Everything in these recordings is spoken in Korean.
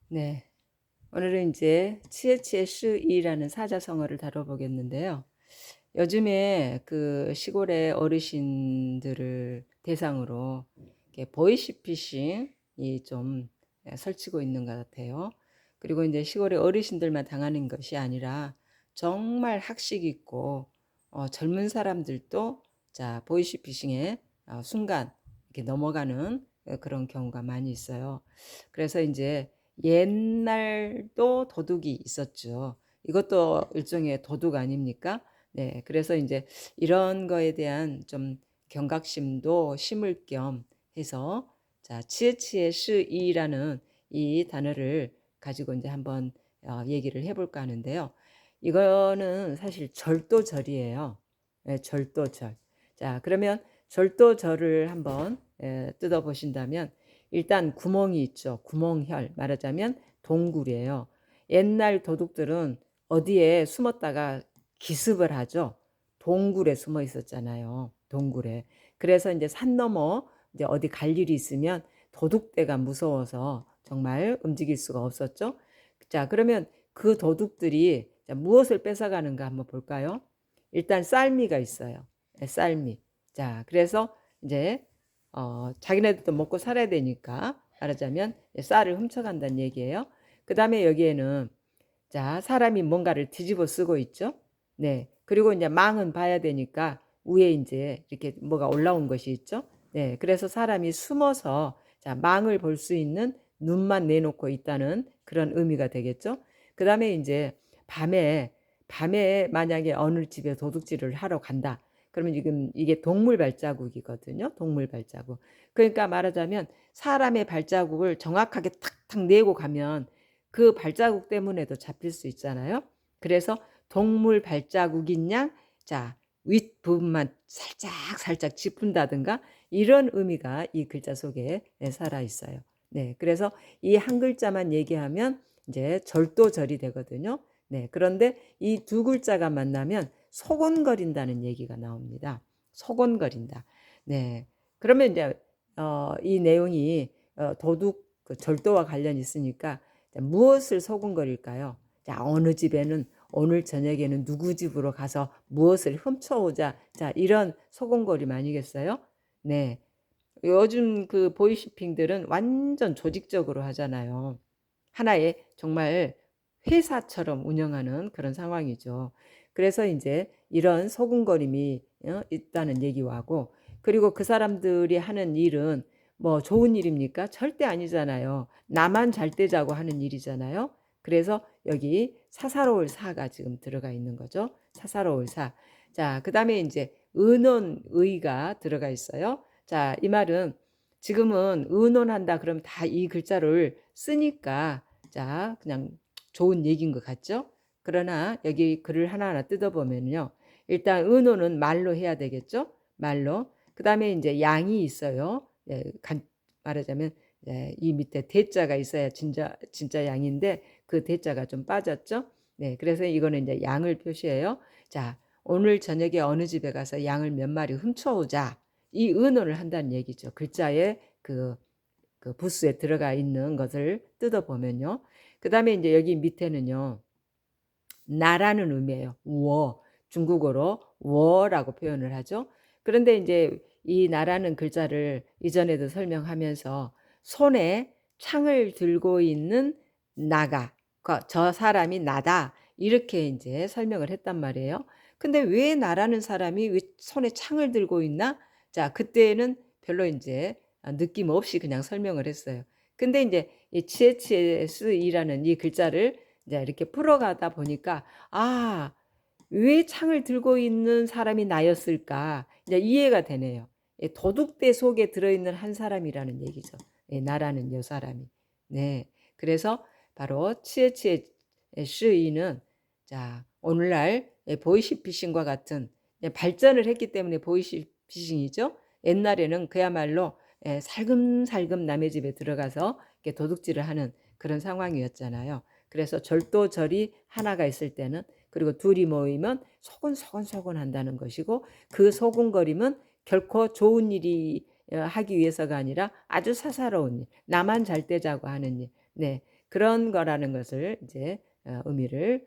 네. 오늘은 이제 치에치에 스이라는 사자성어를 다뤄보겠는데요. 요즘에 그 시골의 어르신들을 대상으로 이렇게 보이시피싱이 좀 설치고 있는 것 같아요. 그리고 이제 시골의 어르신들만 당하는 것이 아니라 정말 학식 있고 젊은 사람들도 자 보이시피싱에 순간 이렇게 넘어가는 그런 경우가 많이 있어요. 그래서 이제 옛날도 도둑이 있었죠. 이것도 일종의 도둑 아닙니까? 네, 그래서 이제 이런 거에 대한 좀 경각심도 심을 겸 해서 자, 치에치에 스이라는 이 단어를 가지고 이제 한번 얘기를 해볼까 하는데요. 이거는 사실 절도절이에요. 네, 절도절. 자, 그러면 절도절을 한번 뜯어보신다면 일단 구멍이 있죠. 구멍혈 말하자면 동굴이에요. 옛날 도둑들은 어디에 숨었다가 기습을 하죠. 동굴에 숨어 있었잖아요. 동굴에. 그래서 이제 산 넘어 이제 어디 갈 일이 있으면 도둑대가 무서워서 정말 움직일 수가 없었죠. 자, 그러면 그 도둑들이 자, 무엇을 뺏어가는가 한번 볼까요? 일단 쌀미가 있어요. 쌀미. 자, 그래서 이제 자기네들도 먹고 살아야 되니까 말하자면 쌀을 훔쳐간다는 얘기예요. 그 다음에 여기에는 자, 사람이 뭔가를 뒤집어 쓰고 있죠. 네. 그리고 이제 망은 봐야 되니까 위에 이제 이렇게 뭐가 올라온 것이 있죠. 네. 그래서 사람이 숨어서 자, 망을 볼 수 있는 눈만 내놓고 있다는 그런 의미가 되겠죠. 그 다음에 이제 밤에 만약에 어느 집에 도둑질을 하러 간다. 그러면 지금 이게 동물 발자국이거든요. 동물 발자국. 그러니까 말하자면 사람의 발자국을 정확하게 탁탁 내고 가면 그 발자국 때문에도 잡힐 수 있잖아요. 그래서 동물 발자국인 양, 자, 윗부분만 살짝 살짝 짚은다든가 이런 의미가 이 글자 속에 살아 있어요. 네, 그래서 이 한 글자만 얘기하면 이제 절도절이 되거든요. 네, 그런데 이 두 글자가 만나면 소곤거린다는 얘기가 나옵니다. 소곤거린다. 네, 그러면 이제 이 내용이 도둑 그 절도와 관련이 있으니까 자, 무엇을 소곤거릴까요? 자, 어느 집에는 오늘 저녁에는 누구 집으로 가서 무엇을 훔쳐오자. 자, 이런 소곤거림 아니겠어요? 네. 요즘 그 보이시핑들은 완전 조직적으로 하잖아요. 하나의 정말 회사처럼 운영하는 그런 상황이죠. 그래서 이제 이런 소근거림이 있다는 얘기하고 그리고 그 사람들이 하는 일은 뭐 좋은 일입니까? 절대 아니잖아요. 나만 잘 되자고 하는 일이잖아요. 그래서 여기 사사로울 사가 지금 들어가 있는 거죠. 사사로울 사. 자, 그다음에 이제 의논의가 들어가 있어요. 자, 이 말은 지금은 의논한다 그러면 다 이 글자를 쓰니까 자, 그냥 좋은 얘기인 것 같죠? 그러나 여기 글을 하나하나 뜯어보면요. 일단 은호는 말로 해야 되겠죠? 말로. 그 다음에 이제 양이 있어요. 예, 말하자면 이 밑에 대자가 있어야 진짜 양인데 그 대자가 좀 빠졌죠? 네, 그래서 이거는 이제 양을 표시해요. 자, 오늘 저녁에 어느 집에 가서 양을 몇 마리 훔쳐오자. 이 은호를 한다는 얘기죠. 글자에 그 부스에 들어가 있는 것을 뜯어보면요. 그 다음에 이제 여기 밑에는요. 나라는 의미예요. 워. 중국어로 워라고 표현을 하죠. 그런데 이제 이 나라는 글자를 이전에도 설명하면서 손에 창을 들고 있는 나가. 저 사람이 나다. 이렇게 이제 설명을 했단 말이에요. 근데 왜 나라는 사람이 왜 손에 창을 들고 있나? 자, 그때는 별로 이제 느낌 없이 그냥 설명을 했어요. 근데 이제 이 치에치에스이라는 이 글자를 이제 이렇게 풀어가다 보니까 아, 왜 창을 들고 있는 사람이 나였을까? 이제 이해가 되네요. 도둑대 속에 들어있는 한 사람이라는 얘기죠. 나라는 요 사람이. 네. 그래서 바로 치에치에 스이는 자, 오늘날 보이시피싱과 같은 발전을 했기 때문에 보이시피싱이죠. 옛날에는 그야말로 살금살금 남의 집에 들어가서 도둑질을 하는 그런 상황이었잖아요. 그래서 절도절이 하나가 있을 때는 그리고 둘이 모이면 소곤소곤소곤 한다는 것이고 그 소곤거림은 결코 좋은 일이 하기 위해서가 아니라 아주 사사로운 일, 나만 잘 되자고 하는 일. 네. 그런 거라는 것을 이제 의미를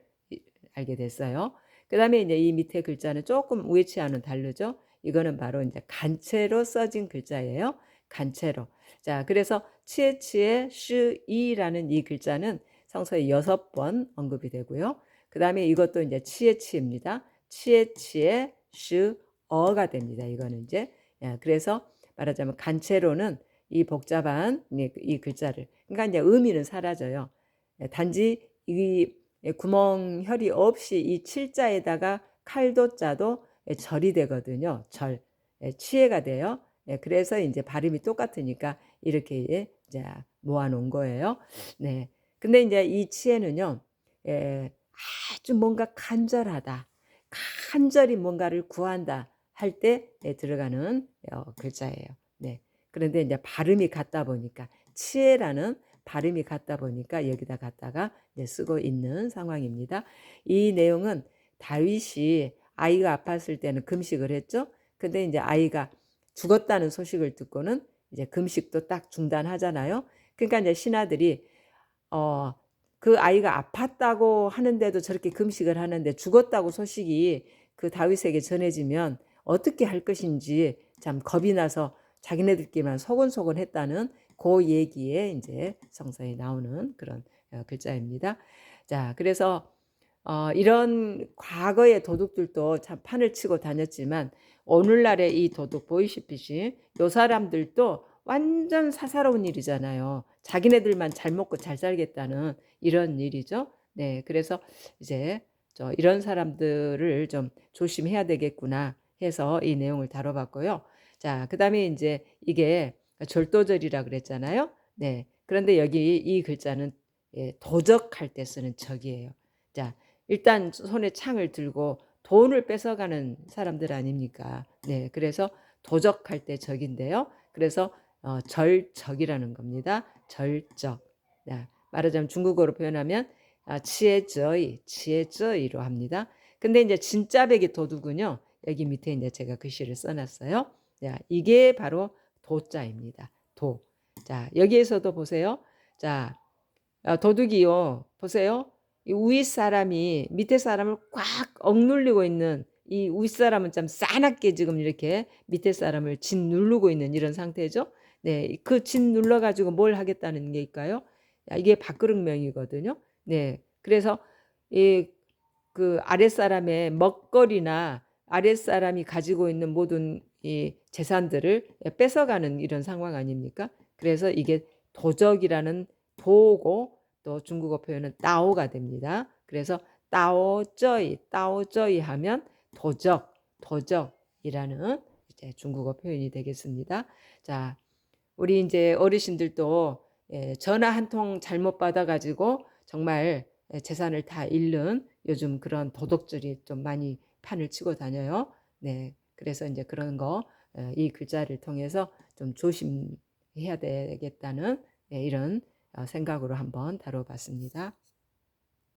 알게 됐어요. 그다음에 이제 이 밑에 글자는 조금 우에치와는 다르죠. 이거는 바로 이제 간체로 써진 글자예요. 간체로. 자, 그래서 치에치에 슈이라는 이 글자는 성서에 6번 언급이 되고요. 그다음에 이것도 이제 치에치입니다. 치에치에 슈어가 됩니다. 이거는 이제 그래서 말하자면 간체로는 이 복잡한 이 글자를, 그러니까 이제 의미는 사라져요. 단지 이 구멍혈이 없이 이 칠자에다가 칼도자도 절이 되거든요. 절. 치해가 돼요. 그래서 이제 발음이 똑같으니까 이렇게 이제 모아놓은 거예요. 네. 근데 이제 이 치해는요, 아주 뭔가 간절하다, 간절히 뭔가를 구한다 할 때 들어가는 글자예요. 네. 그런데 이제 발음이 같다 보니까 치해라는 발음이 같다 보니까 여기다 갖다가 쓰고 있는 상황입니다. 이 내용은 다윗이 아이가 아팠을 때는 금식을 했죠. 근데 이제 아이가 죽었다는 소식을 듣고는 이제 금식도 딱 중단하잖아요. 그러니까 이제 신하들이 그 아이가 아팠다고 하는데도 저렇게 금식을 하는데 죽었다고 소식이 그 다윗에게 전해지면 어떻게 할 것인지 참 겁이 나서 자기네들끼리만 소곤소곤 했다는 그 얘기에 이제 성서에 나오는 그런 글자입니다. 자, 그래서 이런 과거의 도둑들도 참 판을 치고 다녔지만 오늘날의 이 도둑 보이시피시 요 사람들도 완전 사사로운 일이잖아요. 자기네들만 잘 먹고 잘 살겠다는 이런 일이죠. 네, 그래서 이제 이런 사람들을 좀 조심해야 되겠구나 해서 이 내용을 다뤄봤고요. 자, 그다음에 이제 이게 절도절이라 그랬잖아요. 네, 그런데 여기 이 글자는 도적할 때 쓰는 적이에요. 자, 일단 손에 창을 들고 돈을 뺏어가는 사람들 아닙니까? 네, 그래서 도적할 때 적인데요. 그래서 절적이라는 겁니다. 절적. 자, 말하자면 중국어로 표현하면 치에저이, 치에저이로 합니다. 근데 이제 진짜 백이 도둑은요. 여기 밑에 이제 제가 글씨를 써놨어요. 자, 이게 바로 도자입니다. 도. 자, 여기에서도 보세요. 자, 도둑이요. 보세요. 이 윗 사람이 밑에 사람을 꽉 억눌리고 있는 이 윗 사람은 좀 싸납게 지금 이렇게 밑에 사람을 진 누르고 있는 이런 상태죠. 네, 그 진 눌러가지고 뭘 하겠다는 게일까요? 이게 밥그릇명이거든요. 네, 그래서 이 그 아랫사람의 먹거리나 아랫사람이 가지고 있는 모든 이 재산들을 뺏어가는 이런 상황 아닙니까? 그래서 이게 도적이라는 도고 또 중국어 표현은 따오가 됩니다. 그래서 따오쩌이 하면 도적, 도적이라는 이제 중국어 표현이 되겠습니다. 자, 우리 이제 어르신들도 전화 한 통 잘못 받아가지고 정말 재산을 다 잃는 요즘 그런 도덕질이 좀 많이 판을 치고 다녀요. 네, 그래서 이제 그런 거 이 글자를 통해서 좀 조심해야 되겠다는 이런 생각으로 한번 다뤄봤습니다.